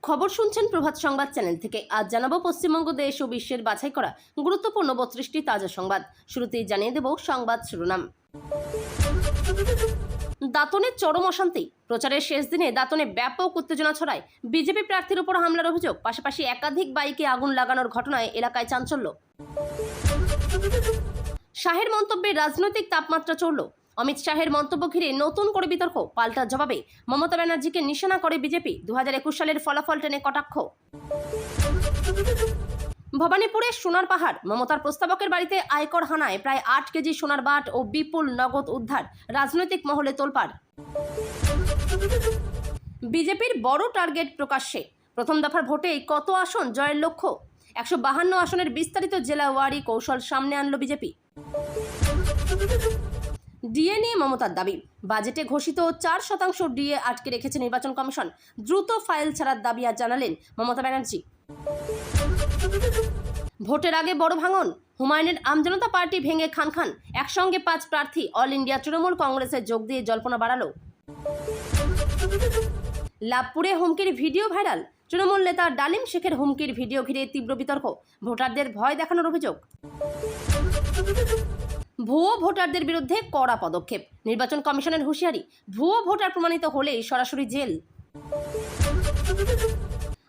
খবর শুনছেন প্রভাত সংবাদ চ্যানেল থেকে। আজ জানাবো পশ্চিমবঙ্গ দেশ ও বিশ্বের বাছাই করা গুরুত্বপূর্ণ 32টি তাজা সংবাদ। শুরুতেই জানিয়ে দেব সংবাদ শিরোনাম। দাঁতনের চরম অশান্তি। প্রচারের শেষ দিনে দাঁতনে ব্যাপক উত্তেজনা ছড়ায়। বিজেপি প্রার্থীর উপর হামলার অভিযোগ, পাশাপাশি একাধিক বাইকে আগুন লাগানোর ঘটনায় এলাকায় চাঞ্চল্য। শাহের মন্তব্যে রাজনৈতিক তাপমাত্রা চড়ল। অমিত শাহের মন্তব্য ঘিরে নতুন করে বিতর্ক। পাল্টা জবাবে মমতা ব্যানার্জিকে নিশানা করে বিজেপি। 2021 সালের ফলাফল টেনে কটাক্ষ। ভবানীপুরে সোনার পাহাড়। মমতার প্রস্তাবকের বাড়িতে আয়কর হানায় প্রায় 8 কেজি সোনার বাট ও বিপুল নগদ উদ্ধার। রাজনৈতিক মহলে তোলপাড়। বিজেপির বড় টার্গেট প্রকাশ্যে। প্রথম দফার ভোটে কত আসন জয়ের লক্ষ্য? 152 আসনের বিস্তারিত জেলা ওয়ারি কৌশল সামনে আনল বিজেপি। ডিএ নিয়ে মমতার দাবি। বাজেটে ঘোষিত 4% ডিএ আটকে রেখেছে নির্বাচন কমিশন। দ্রুত ফাইল ছাড়ার দাবি আজ জানালেন মমতা ব্যানার্জি। ভোটের আগে বড় ভাঙন। হুমায়ুনের আমজনতা পার্টি ভেঙে খান খান। একসঙ্গে 5 প্রার্থী অল ইন্ডিয়া তৃণমূল কংগ্রেসে যোগ দিয়ে জল্পনা বাড়ালো। লাভপুরে হুমকির ভিডিও ভাইরাল। তৃণমূল নেতা ডালিম শেখের হুমকির ভিডিও ঘিরে তীব্র বিতর্ক। ভোটারদের ভয় দেখানোর অভিযোগ। ভুয়ো ভোটারদের বিরুদ্ধে কড়া পদক্ষেপ। নির্বাচন কমিশনের হুঁশিয়ারি, ভুয়ো ভোটার প্রমাণিত হলেই সরাসরি জেল।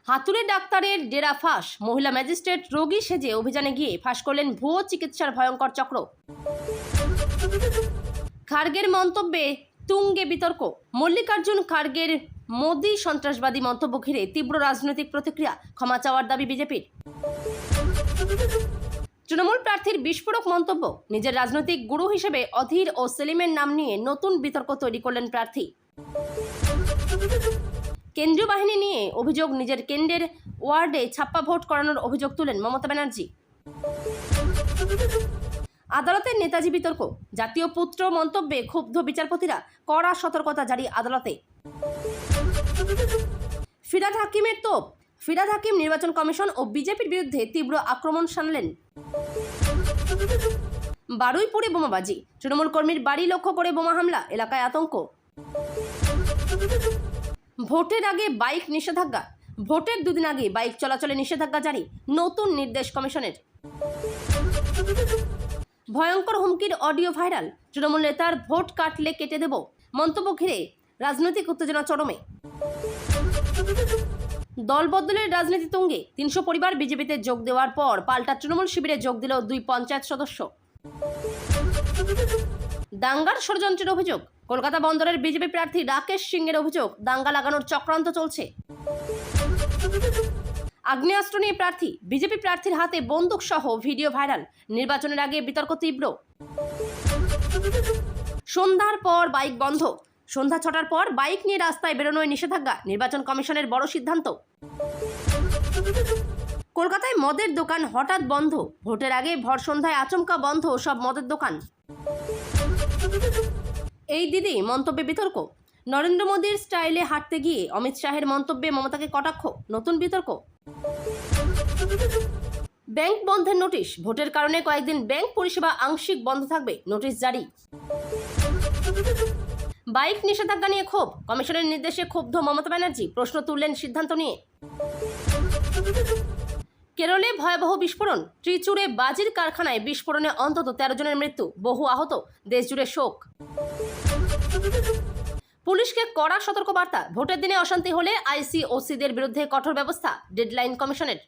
হাতুড়ে ডাক্তারের ডেরা ফাঁস। মহিলা ম্যাজিস্ট্রেট রোগী সেজে অভিযানে গিয়ে ফাঁস করলেন ভুয়ো চিকিৎসার ভয়ঙ্কর চক্র। খার্গের মন্তব্যে তুঙ্গে বিতর্ক। মল্লিকার্জুন খার্গের মোদি সন্ত্রাসবাদী মন্তব্য ঘিরে তীব্র রাজনৈতিক প্রতিক্রিয়া। ক্ষমা চাওয়ার দাবি বিজেপির। তৃণমূল প্রার্থীর বিস্ফোরক মন্তব্য। নিজের রাজনৈতিক গুরু হিসেবে অধীর ও সেলিমের নাম নিয়ে নতুন বিতর্ক তৈরি করলেন প্রার্থী। কেন্দ্রীয় বাহিনী নিয়ে অভিযোগ। নিজের কেন্দ্রের ওয়ার্ডে ছাপ্পা ভোট করানোর অভিযোগ তুলেন মমতা ব্যানার্জি। আদালতের নেতাজি বিতর্ক। জাতীয় পুত্র মন্তব্যে ক্ষুব্ধ বিচারপতিরা। কড়া সতর্কতা জারি আদালতে। ফিরহাদ হাকিমের তোপ। ফিরহাদ হাকিম নির্বাচন কমিশন ও বিজেপির বিরুদ্ধে তীব্র আক্রমণ শানালেন। বারুইপুরে বোমাবাজি। তৃণমূল কর্মীর বাড়ি লক্ষ্য করে বোমা হামলা। এলাকায় আতঙ্ক। ভোটের আগে বাইক নিষেধাজ্ঞা। ভোটের দুদিন আগে বাইক চলাচলে নিষেধাজ্ঞা জারি। নতুন নির্দেশ কমিশনের। ভয়ঙ্কর হুমকির অডিও ভাইরাল। তৃণমূল নেতার ভোট কাটলে কেটে দেব মন্তব্য ঘিরে রাজনৈতিক উত্তেজনা চরমে। দলবদলের রাজনীতি তুঙ্গে। 300 পরিবার বিজেপিতে যোগ দেওয়ার পর পাল্টা তৃণমূল শিবিরে যোগ দিল 2 পঞ্চায়েত সদস্য। দাঙ্গার ষড়যন্ত্রের অভিযোগ। কলকাতা বন্দরের বিজেপি প্রার্থী রাকেশ সিংয়ের অভিযোগ, দাঙ্গা লাগানোর চক্রান্ত চলছে। আগ্নেয়াস্ত্র নিয়ে প্রার্থী। বিজেপি প্রার্থীর হাতে বন্দুক সহ ভিডিও ভাইরাল। নির্বাচনের আগে বিতর্ক তীব্র। সন্ধ্যার পর বাইক বন্ধ। সন্ধ্যা 6টার পর বাইক নিয়ে রাস্তায় বেরোনোয় নিষেধাজ্ঞা। নির্বাচন কমিশনের বড় সিদ্ধান্ত। কলকাতায় মদের দোকান হঠাৎ বন্ধ। ভোটের আগে ভর সন্ধ্যায় আচমকা বন্ধ সব মদের দোকান। এই দিদি মন্তব্যে বিতর্ক। নরেন্দ্র মোদীর স্টাইলে হাঁটতে গিয়ে অমিত শাহের মন্তব্যে মমতাকে কটাক্ষ। নতুন বিতর্ক। ব্যাংক বন্ধের নোটিশ। ভোটের কারণে কয়েকদিন ব্যাংক পরিষেবা আংশিক বন্ধ থাকবে। নোটিশ জারি। বাইক নিষেধাজ্ঞা নিয়ে ক্ষোভ। কমিশনের নির্দেশে ক্ষুব্ধ মমতা ব্যানার্জি। প্রশ্ন তুললেন সিদ্ধান্ত নিয়ে। কেরলে ভয়াবহ বিস্ফোরণ। ত্রিচুরে বাজির কারখানায় বিস্ফোরণে অন্তত 13 জনের মৃত্যু, বহু আহত। দেশজুড়ে শোক। পুলিশকে কড়া সতর্কবার্তা। ভোটের দিনে অশান্তি হলে আইসিওসিদের বিরুদ্ধে কঠোর ব্যবস্থা। ডেডলাইন কমিশনের।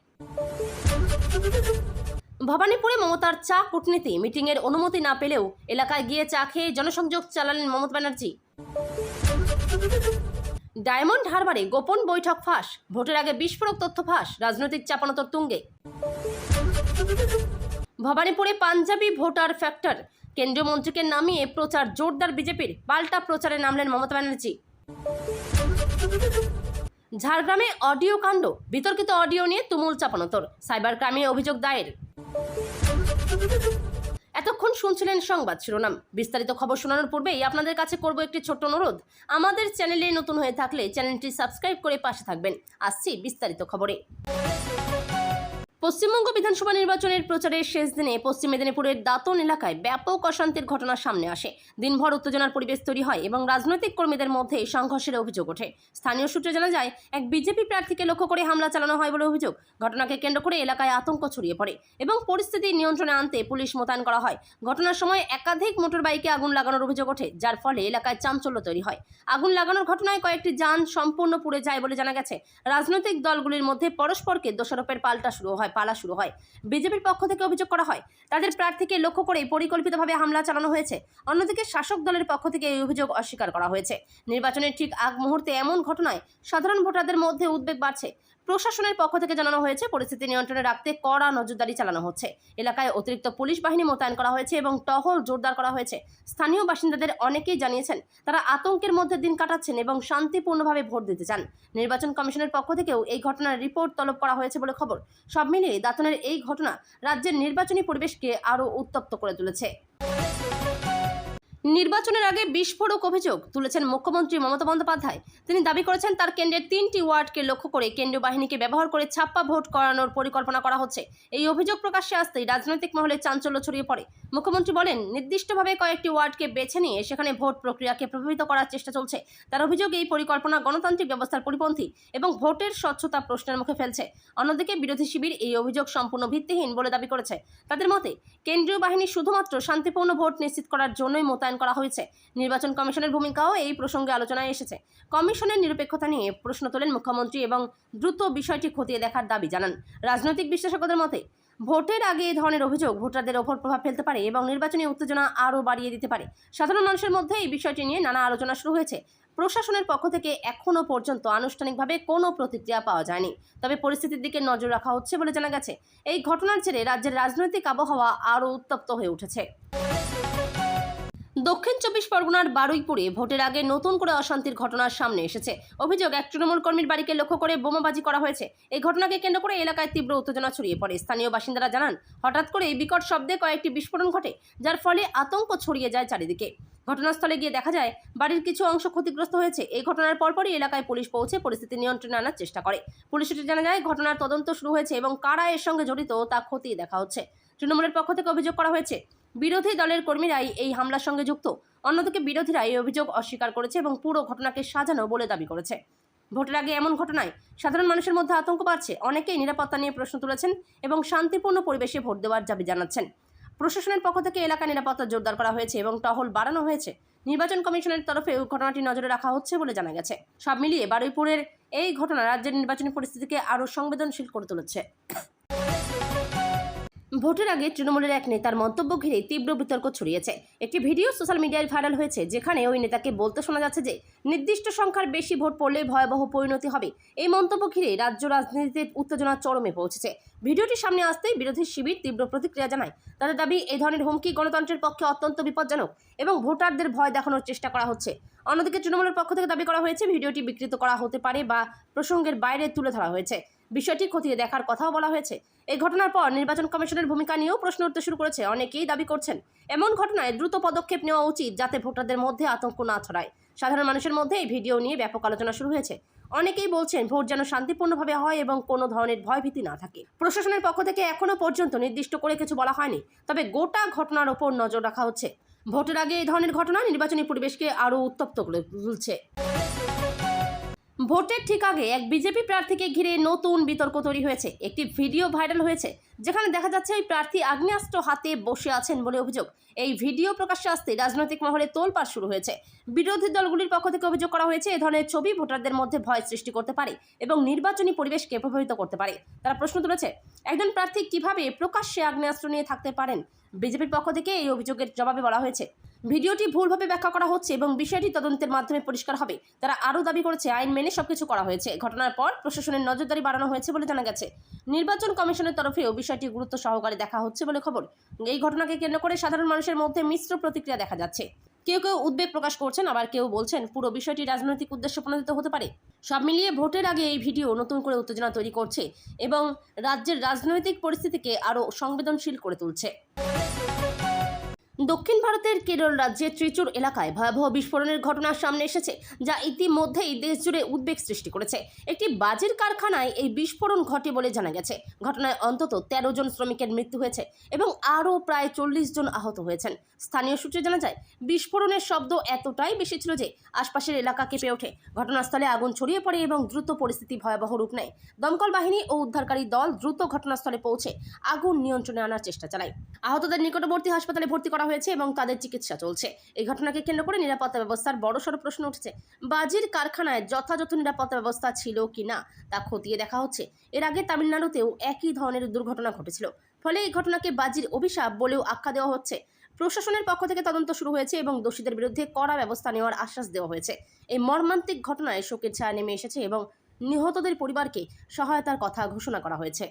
ভবানীপুরে মমতার চা কূটনীতি। মিটিংয়ের অনুমতি না পেলেও এলাকায় গিয়ে চা খেয়ে জনসংযোগ চালালেন মমতা ব্যানার্জি। ডায়মন্ড হারবারে গোপন বৈঠক ফাঁস। ভোটের আগে বিস্ফোরক তথ্য ফাঁস। রাজনৈতিক চাপানোতর তুঙ্গে। ভবানীপুরে পাঞ্জাবি ভোটার ফ্যাক্টর। কেন্দ্রীয় মন্ত্রীকে নামিয়ে প্রচার জোরদার বিজেপির। পাল্টা প্রচারে নামলেন মমতা ব্যানার্জি। ঝাড়গ্রামে অডিও কাণ্ড। বিতর্কিত অডিও নিয়ে তুমুল চাপানোতর। সাইবার ক্রাইমে অভিযোগ দায়ের। এতক্ষণ শুনছিলেন সংবাদ শিরোনাম। বিস্তারিত খবর শোনানোর পূর্বেই আপনাদের কাছে করব একটি ছোট্ট অনুরোধ। আমাদের চ্যানেলে নতুন হয়ে থাকলে চ্যানেলটি সাবস্ক্রাইব করে পাশে থাকবেন। আসছি বিস্তারিত খবরে। পশ্চিমবঙ্গ বিধানসভা নির্বাচনের প্রচারের শেষ দিনে পশ্চিম মেদিনীপুরের দাঁতন এলাকায় ব্যাপক অশান্তির ঘটনা সামনে আসে। দিনভর উত্তেজনার পরিবেশ তৈরি হয় এবং রাজনৈতিক কর্মীদের মধ্যে সংঘর্ষের অভিযোগ ওঠে। স্থানীয় সূত্রে জানা যায়, এক বিজেপি প্রার্থীকে লক্ষ্য করে হামলা চালানো হয় বলে অভিযোগ। ঘটনাকে কেন্দ্র করে এলাকায় আতঙ্ক ছড়িয়ে পড়ে এবং পরিস্থিতি নিয়ন্ত্রণে আনতে পুলিশ মোতায়েন করা হয়। ঘটনার সময় একাধিক মোটর বাইকে আগুন লাগানোর অভিযোগ ওঠে, যার ফলে এলাকায় চাঞ্চল্য তৈরি হয়। আগুন লাগানোর ঘটনায় কয়েকটি যান সম্পূর্ণ পুড়ে যায় বলে জানা গেছে। রাজনৈতিক দলগুলির মধ্যে পরস্পরকে দোষারোপের পালা শুরু হয়। বিজেপির পক্ষ থেকে অভিযোগ করা হয়, তাদের প্রার্থীকে লক্ষ্য করে পরিকল্পিতভাবে হামলা চালানো হয়েছে। অন্যদিকে শাসক দলের পক্ষ থেকে এই অভিযোগ অস্বীকার করা হয়েছে। নির্বাচনের ঠিক আগ মুহূর্তে এমন ঘটনায় সাধারণ ভোটারদের মধ্যে উদ্বেগ বাড়ছে। প্রশাসনের পক্ষ থেকে জানানো হয়েছে, পরিস্থিতি নিয়ন্ত্রণে রাখতে কড়া নজরদারি চালানো হচ্ছে। এলাকায় অতিরিক্ত পুলিশ বাহিনী মোতায়েন করা হয়েছে এবং টহল জোরদার করা হয়েছে। স্থানীয় বাসিন্দাদের অনেকেই জানিয়েছেন তারা আতঙ্কের মধ্যে দিন কাটাচ্ছেন এবং শান্তিপূর্ণভাবে ভোট দিতে চান। নির্বাচন কমিশনের পক্ষ থেকেও এই ঘটনার রিপোর্ট তলব করা হয়েছে বলে খবর। সব মিলিয়ে দাঁতনের এই ঘটনা রাজ্যের নির্বাচনী পরিবেশকে আরও উত্তপ্ত করে তুলেছে। নির্বাচনের আগে বিস্ফোরক অভিযোগ তুলেছেন মুখ্যমন্ত্রী মমতা বন্দ্যোপাধ্যায়। তিনি দাবি করেছেন তার কেন্দ্রের 3টি ওয়ার্ডকে লক্ষ্য করে কেন্দ্রীয় বাহিনীকে ব্যবহার করে ছাপ্পা ভোট করানোর পরিকল্পনা করা হচ্ছে। এই অভিযোগ প্রকাশ্যে আসতেই রাজনৈতিক মহলে চাঞ্চল্য ছড়িয়ে পড়ে। মুখ্যমন্ত্রী বলেন, নির্দিষ্টভাবে কয়েকটি ওয়ার্ডকে বেছে নিয়ে সেখানে ভোট প্রক্রিয়াকে প্রভাবিত করার চেষ্টা চলছে। তার অভিযোগ, এই পরিকল্পনা গণতান্ত্রিক ব্যবস্থার পরিপন্থী এবং ভোটের স্বচ্ছতা প্রশ্নের মুখে ফেলছে। অন্যদিকে বিরোধী শিবির এই অভিযোগ সম্পূর্ণ ভিত্তিহীন বলে দাবি করেছে। তাদের মতে, কেন্দ্রীয় বাহিনী শুধুমাত্র শান্তিপূর্ণ ভোট নিশ্চিত করার জন্যই মোতায়েন করা হয়েছে। নির্বাচন কমিশনের ভূমিকাও এই প্রসঙ্গে আলোচনায় এসেছে। কমিশনের নিরপেক্ষতা নিয়ে প্রশ্ন তোলেন মুখ্যমন্ত্রী এবং দ্রুত বিষয়টি খতিয়ে দেখার দাবি জানান। রাজনৈতিক বিশ্লেষকদের মতে, ভোটের আগে এই ধরনের অভিযোগ ভোটারদের ওপর প্রভাব ফেলতে পারে এবং নির্বাচনী উত্তেজনা আরও বাড়িয়ে দিতে পারে। সাধারণ মানুষের মধ্যে এই বিষয়টি নিয়ে নানা আলোচনা শুরু হয়েছে। প্রশাসনের পক্ষ থেকে এখনও পর্যন্ত আনুষ্ঠানিকভাবে কোনো প্রতিক্রিয়া পাওয়া যায়নি, তবে পরিস্থিতির দিকে নজর রাখা হচ্ছে বলে জানা গেছে। এই ঘটনার জেরে রাজ্যের রাজনৈতিক আবহাওয়া আরও উত্তপ্ত হয়ে উঠেছে। দক্ষিণ 24 পরগনার বারুইপুরে ভোটের আগে নতুন করে অশান্তির ঘটনার সামনে এসেছে। অভিযোগ, এক তৃণমূল কর্মীর বাড়িকে লক্ষ্য করে বোমাবাজি করা হয়েছে। এই ঘটনাকে কেন্দ্র করে এলাকায় তীব্র উত্তেজনা ছড়িয়ে পড়ে। স্থানীয় বাসিন্দারা জানান, হঠাৎ করে বিকট শব্দে কয়েকটি বিস্ফোরণ ঘটে, যার ফলে আতঙ্ক ছড়িয়ে যায় চারিদিকে। ঘটনাস্থলে গিয়ে দেখা যায় বাড়ির কিছু অংশ ক্ষতিগ্রস্ত হয়েছে। এই ঘটনার পরপরই এলাকায় পুলিশ পৌঁছে পরিস্থিতি নিয়ন্ত্রণে আনার চেষ্টা করে। পুলিশ সূত্রে জানা যায়, ঘটনার তদন্ত শুরু হয়েছে এবং কারা এর সঙ্গে জড়িত তা খতিয়ে দেখা হচ্ছে। তৃণমূলের পক্ষ থেকে অভিযোগ করা হয়েছে, বিরোধী দলের কর্মীরাই এই হামলার সঙ্গে যুক্ত। অন্যদিকে বিরোধীরা এই অভিযোগ অস্বীকার করেছে এবং পুরো ঘটনাকে সাজানো বলে দাবি করেছে। ভোটের আগে এমন ঘটনায় সাধারণ মানুষের মধ্যে আতঙ্ক বাড়ছে। অনেকেই নিরাপত্তা নিয়ে প্রশ্ন তুলেছেন এবং শান্তিপূর্ণ পরিবেশে ভোট দেওয়ার দাবি জানাচ্ছেন। প্রশাসনের পক্ষ থেকে এলাকা নিরাপত্তা জোরদার করা হয়েছে এবং টহল বাড়ানো হয়েছে। নির্বাচন কমিশনের তরফে ঘটনাটি নজরে রাখা হচ্ছে বলে জানা গেছে। সব মিলিয়ে বারুইপুরের এই ঘটনা রাজ্যের নির্বাচনী পরিস্থিতিকে আরও সংবেদনশীল করে তুলেছে। ভোটের আগে তৃণমূলের এক নেতার মন্তব্য ঘিরে তীব্র বিতর্ক ছড়িয়েছে। একটি ভিডিও সোশ্যাল মিডিয়ায় ভাইরাল হয়েছে, যেখানে ওই নেতাকে বলতে শোনা যাচ্ছে যে নির্দিষ্ট সংখ্যার বেশি ভোট পড়লে ভয়াবহ পরিণতি হবে। এই মন্তব্য ঘিরে রাজ্য রাজনীতিতে উত্তেজনা চরমে পৌঁছেছে। ভিডিওটি সামনে আসতেই বিরোধী শিবির তীব্র প্রতিক্রিয়া জানায়। তাদের দাবি, এই ধরনের হুমকি গণতন্ত্রের পক্ষে অত্যন্ত বিপজ্জনক এবং ভোটারদের ভয় দেখানোর চেষ্টা করা হচ্ছে। অন্যদিকে তৃণমূলের পক্ষ থেকে দাবি করা হয়েছে, ভিডিওটি বিকৃত করা হতে পারে বা প্রসঙ্গের বাইরে তুলে ধরা হয়েছে। বিষয়টি খতিয়ে দেখার কথাও বলা হয়েছে। এই ঘটনার পর নির্বাচন কমিশনের ভূমিকা নিয়েও প্রশ্ন উঠতে শুরু করেছে। অনেকেই দাবি করছেন, এমন ঘটনায় দ্রুত পদক্ষেপ নেওয়া উচিত, যাতে ভোটারদের মধ্যে আতঙ্ক না ছড়ায়। সাধারণ মানুষের মধ্যে এই ভিডিও নিয়ে ব্যাপক আলোচনা শুরু হয়েছে। অনেকেই বলছেন, ভোট যেন শান্তিপূর্ণভাবে হয় এবং কোনো ধরনের ভয়ভীতি না থাকে। প্রশাসনের পক্ষ থেকে এখনও পর্যন্ত নির্দিষ্ট করে কিছু বলা হয়নি, তবে গোটা ঘটনার ওপর নজর রাখা হচ্ছে। ভোটের আগে এই ধরনের ঘটনা নির্বাচনী পরিবেশকে আরও উত্তপ্ত করে তুলছে। ভোটের ঠিক আগে এক বিজেপি প্রার্থীকে ঘিরে নতুন বিতর্ক তৈরি হয়েছে। একটি ভিডিও ভাইরাল হয়েছে, যেখানে দেখা যাচ্ছে ওই প্রার্থী আগ্নেয়াস্ত্র হাতে বসে আছেন বলে অভিযোগ। এই ভিডিও প্রকাশ্যে আসতে রাজনৈতিক মহলে তোলপাড় শুরু হয়েছে। বিরোধী দলগুলির পক্ষ থেকে অভিযোগ করা হয়েছে, এ ধরনের ছবি ভোটারদের মধ্যে ভয় সৃষ্টি করতে পারে এবং নির্বাচনী পরিবেশকে প্রভাবিত করতে পারে। তারা প্রশ্ন তুলেছে, একজন প্রার্থী কিভাবে প্রকাশ্যে আগ্নেয়াস্ত্র নিয়ে থাকতে পারেন। বিজেপির পক্ষ থেকে এই অভিযোগের জবাবে বলা হয়েছে, ভিডিওটি ভুলভাবে ব্যাখ্যা করা হচ্ছে এবং বিষয়টি তদন্তের মাধ্যমে পরিষ্কার হবে। তারা আরও দাবি করেছে, আইন মেনে সবকিছু করা হয়েছে। ঘটনার পর প্রশাসনের নজরদারি বাড়ানো হয়েছে বলে জানা গেছে। নির্বাচন কমিশনের তরফেও বিষয়টি গুরুত্ব সহকারে দেখা হচ্ছে বলে খবর। এই ঘটনাকে কেন্দ্র করে সাধারণ মানুষের মধ্যে মিশ্র প্রতিক্রিয়া দেখা যাচ্ছে। কেউ কেউ উদ্বেগ প্রকাশ করছেন, আবার কেউ বলছেন পুরো বিষয়টি রাজনৈতিক উদ্দেশ্য প্রণোদিত হতে পারে। সব মিলিয়ে ভোটের আগে এই ভিডিও নতুন করে উত্তেজনা তৈরি করছে এবং রাজ্যের রাজনৈতিক পরিস্থিতিকে আরও সংবেদনশীল করে তুলছে। দক্ষিণ ভারতের কেরল রাজ্যের ত্রিচুর এলাকায় ভয়াবহ বিস্ফোরণের ঘটনা সামনে এসেছে, যা ইতিমধ্যেই দেশ জুড়ে উদ্বেগ সৃষ্টি করেছে। একটি বাজির কারখানায় এই বিস্ফোরণ ঘটে বলে জানা গেছে। ঘটনায় অন্তত 13 জন শ্রমিকের মৃত্যু হয়েছে এবং আরও প্রায় 40 জন আহত হয়েছেন। স্থানীয় সূত্রে জানা যায়, বিস্ফোরণের শব্দ এতটাই বেশি ছিল যে আশপাশের এলাকা কেঁপে ওঠে। ঘটনাস্থলে আগুন ছড়িয়ে পড়ে এবং দ্রুত পরিস্থিতি ভয়াবহ রূপ নেয়। দমকল বাহিনী ও উদ্ধারকারী দল দ্রুত ঘটনাস্থলে পৌঁছে আগুন নিয়ন্ত্রণে আনার চেষ্টা চালায়। আহতদের নিকটবর্তী হাসপাতালে ভর্তি করা হয়েছে এবং তাদের চিকিৎসা চলছে। এই ঘটনাকে কেন্দ্র করে নিরাপত্তা ব্যবস্থার বড়সড় প্রশ্ন উঠেছে। বাজির কারখানায় যথাযথ নিরাপত্তা ব্যবস্থা ছিল কিনা তা খতিয়ে দেখা হচ্ছে। এর আগে তামিলনাড়ুতেও একই ধরনের দুর্ঘটনা ঘটেছিল, ফলে এই ঘটনাকে বাজির অভিশাপ বলেও আখ্যা দেওয়া হচ্ছে। প্রশাসনের পক্ষ থেকে তদন্ত শুরু হয়েছে এবং দোষীদের বিরুদ্ধে কড়া ব্যবস্থা নেওয়ার আশ্বাস দেওয়া হয়েছে। এই মর্মান্তিক ঘটনায় শোকের ছায়া নেমে এসেছে এবং নিহতদের পরিবারকে সহায়তার কথা ঘোষণা করা হয়েছে।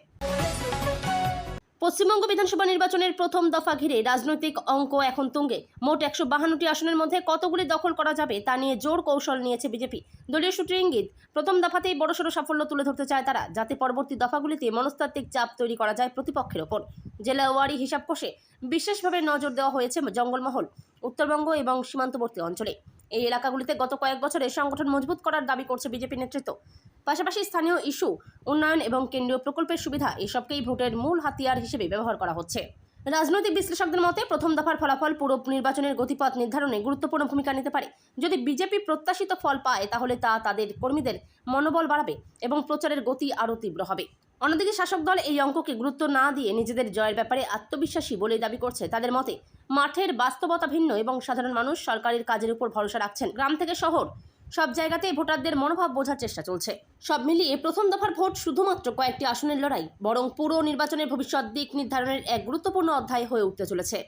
পশ্চিমবঙ্গ বিধানসভা নির্বাচনের প্রথম দফা ঘিরে রাজনৈতিক অঙ্ক এখন তুঙ্গে। মোট 152টি আসনের মধ্যে কতগুলি দখল করা যাবে তা নিয়ে জোর কৌশল নিয়েছে বিজেপি। দলীয় সূত্রে ইঙ্গিত, প্রথম দফাতেই বড়সড় সাফল্য তুলে ধরতে চায় তারা, যাতে পরবর্তী দফাগুলিতে মনস্তাত্ত্বিক চাপ তৈরি করা যায় প্রতিপক্ষের ওপর। জেলা ওয়ারি হিসাব কষে বিশেষভাবে নজর দেওয়া হয়েছে জঙ্গলমহল, উত্তরবঙ্গ এবং সীমান্তবর্তী অঞ্চলে। এই এলাকাগুলিতে গত কয়েক বছরে সংগঠন মজবুত করার দাবি করছে বিজেপি নেতৃত্ব। পাশাপাশি স্থানীয় ইস্যু, উন্নয়ন এবং কেন্দ্রীয় প্রকল্পের সুবিধা এসবকেই ভোটের মূল হাতিয়ার হিসেবে ব্যবহার করা হচ্ছে। রাজনৈতিক বিশ্লেষকদের মতে প্রথম দফার ফলাফল পুরো নির্বাচনের গতিপথ নির্ধারণে গুরুত্বপূর্ণ ভূমিকা নিতে পারে। যদি বিজেপি প্রত্যাশিত ফল পায় তাহলে তা তাদের কর্মীদের মনোবল বাড়াবে এবং প্রচারের গতি আরও তীব্র হবে। অন্যদিকে শাসক দল এই অঙ্ককে গুরুত্ব না দিয়ে নিজেদের জয়ের ব্যাপারে আত্মবিশ্বাসী বলে দাবি করছে। তাদের মতে মাঠের বাস্তবতা ভিন্ন এবং সাধারণ মানুষ সরকারের কাজের উপর ভরসা রাখছেন। গ্রাম থেকে শহর সব জায়গাতেই ভোটারদের মনোভাব বোঝার চেষ্টা চলছে। সব মিলিয়ে প্রথম দফার ভোট শুধুমাত্র কয়েকটি আসনের লড়াই, বরং পুরো নির্বাচনের ভবিষ্যৎ দিক নির্ধারণের এক গুরুত্বপূর্ণ অধ্যায় হয়ে উঠতে চলেছে।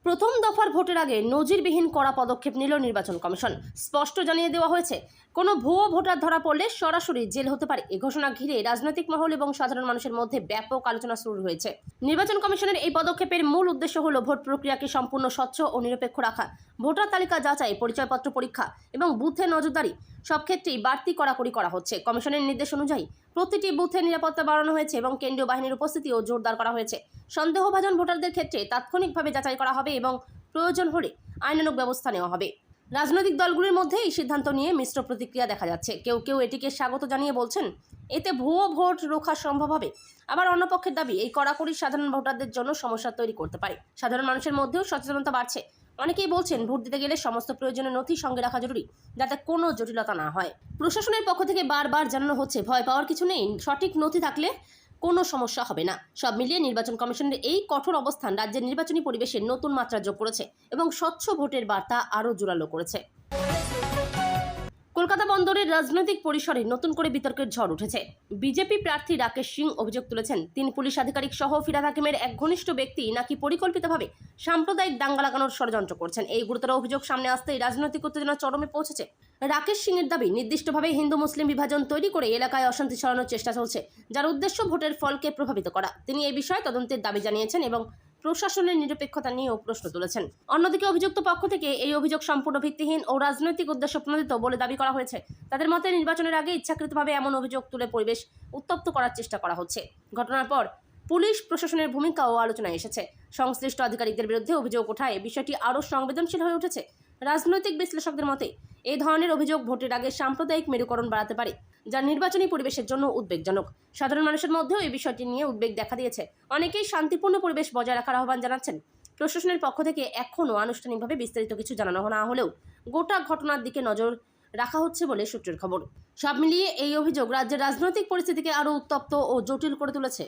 প্রথম দফার ভোটের আগে নজিরবিহীন কড়া পদক্ষেপ নিল নির্বাচন কমিশন। স্পষ্ট জানিয়ে দেওয়া হয়েছে, কোনো ভুয়ো ভোটার ধরা পড়লে সরাসরি জেল হতে পারে। এই ঘোষণা ঘিরে রাজনৈতিক মহল এবং সাধারণ মানুষের মধ্যে ব্যাপক আলোচনা শুরু হয়েছে। নির্বাচন কমিশনের এই পদক্ষেপের মূল উদ্দেশ্য হল ভোট প্রক্রিয়াকে সম্পূর্ণ স্বচ্ছ ও নিরপেক্ষ রাখা। ভোটার তালিকা যাচাই, পরিচয়পত্র পরীক্ষা এবং বুথে নজরদারি সব ক্ষেত্রেই বাড়তি কড়াকড়ি করা হচ্ছে। কমিশনের নির্দেশ অনুযায়ী প্রতিটি বুথে নিরাপত্তা বাড়ানো হয়েছে এবং কেন্দ্রীয় বাহিনীর উপস্থিতিও জোরদার করা হয়েছে। সন্দেহভাজন ভোটারদের ক্ষেত্রে তাৎক্ষণিকভাবে যাচাই করা হবে এবং প্রয়োজন হলে আইনানুগ ব্যবস্থা নেওয়া হবে। রাজনৈতিক দলগুলির মধ্যে এই সিদ্ধান্ত নিয়ে মিশ্র প্রতিক্রিয়া দেখা যাচ্ছে। কেউ কেউ এটিকে স্বাগত জানিয়ে বলছেন এতে ভুয়ো ভোট রোখা সম্ভব হবে। আবার অন্য পক্ষের দাবি, এই কড়াকড়ি সাধারণ ভোটারদের জন্য সমস্যা তৈরি করতে পারে। সাধারণ মানুষের মধ্যেও সচেতনতা বাড়ছে। অনেকেই বলছেন ভোট দিতে গেলে সমস্ত প্রয়োজনীয় নথি সঙ্গে রাখা জরুরি, যাতে কোনো জটিলতা না হয়। প্রশাসনের পক্ষ থেকে বারবার জানানো হচ্ছে, ভয় পাওয়ার কিছু নেই, সঠিক নথি থাকলে কোনো সমস্যা হবে না। সব মিলিয়ে নির্বাচন কমিশনের এই কঠোর অবস্থান রাজ্যের নির্বাচনী পরিবেশে নতুন মাত্রা যোগ করেছে এবং স্বচ্ছ ভোটের বার্তা আরও জোরালো করেছে। কলকাতা বন্দরের রাজনৈতিক পরিসরে নতুন করে বিতর্কের ঝড় উঠেছে। বিজেপি প্রার্থী রাকেশ সিং অভিযোগ তুলেছেন, তিনি পুলিশ আধিকারিক সহ ফিরহাদ হাকিমের এক ঘনিষ্ঠ ব্যক্তি নাকি পরিকল্পিতভাবে সাম্প্রদায়িক দাঙ্গা লাগানোর ষড়যন্ত্র করছেন। এই গুরুতর অভিযোগ সামনে আসতেই রাজনৈতিক উত্তেজনা চরমে পৌঁছেছে। রাকেশ সিং এর দাবি, নির্দিষ্টভাবে হিন্দু মুসলিম বিভাজন তৈরি করে এলাকায় অশান্তি ছড়ানোর চেষ্টা চলছে, যার উদ্দেশ্য ভোটের ফলকে প্রভাবিত করা। তিনি এই বিষয়ে তদন্তের দাবি জানিয়েছেন এবং প্রশাসনের নিরপেক্ষতা নিয়েও প্রশ্ন তুলেছেন। অন্যদিকে অভিযুক্ত পক্ষ থেকে এই অভিযোগ সম্পূর্ণ ভিত্তিহীন ও রাজনৈতিক উদ্দেশ্য প্রণোদিত বলে দাবি করা হয়েছে। তাদের মতে নির্বাচনের আগে ইচ্ছাকৃতভাবে এমন অভিযোগ তুলে পরিবেশ উত্তপ্ত করার চেষ্টা করা হচ্ছে। ঘটনার পর পুলিশ প্রশাসনের ভূমিকাও আলোচনায় এসেছে। সংশ্লিষ্ট আধিকারিকদের বিরুদ্ধে অভিযোগ ওঠায় বিষয়টি আরও সংবেদনশীল হয়ে উঠেছে। রাজনৈতিক বিশ্লেষকদের মতে এই ধরনের অভিযোগ ভোটের আগে সাম্প্রদায়িক মেরুকরণ বাড়াতে পারে, যা নির্বাচনী পরিবেশের জন্য উদ্বেগজনক। সাধারণ মানুষের মধ্যেও এই বিষয়টি নিয়ে উদ্বেগ দেখা দিয়েছে। অনেকেই শান্তিপূর্ণ পরিবেশ বজায় রাখার আহ্বান জানাচ্ছেন। প্রশাসনের পক্ষ থেকে এখনও আনুষ্ঠানিকভাবে বিস্তারিত কিছু জানানো না হলেও গোটা ঘটনার দিকে নজর রাখা হচ্ছে বলে সূত্রের খবর। সব মিলিয়ে এই অভিযোগ রাজ্যের রাজনৈতিক পরিস্থিতিকে আরও উত্তপ্ত ও জটিল করে তুলেছে।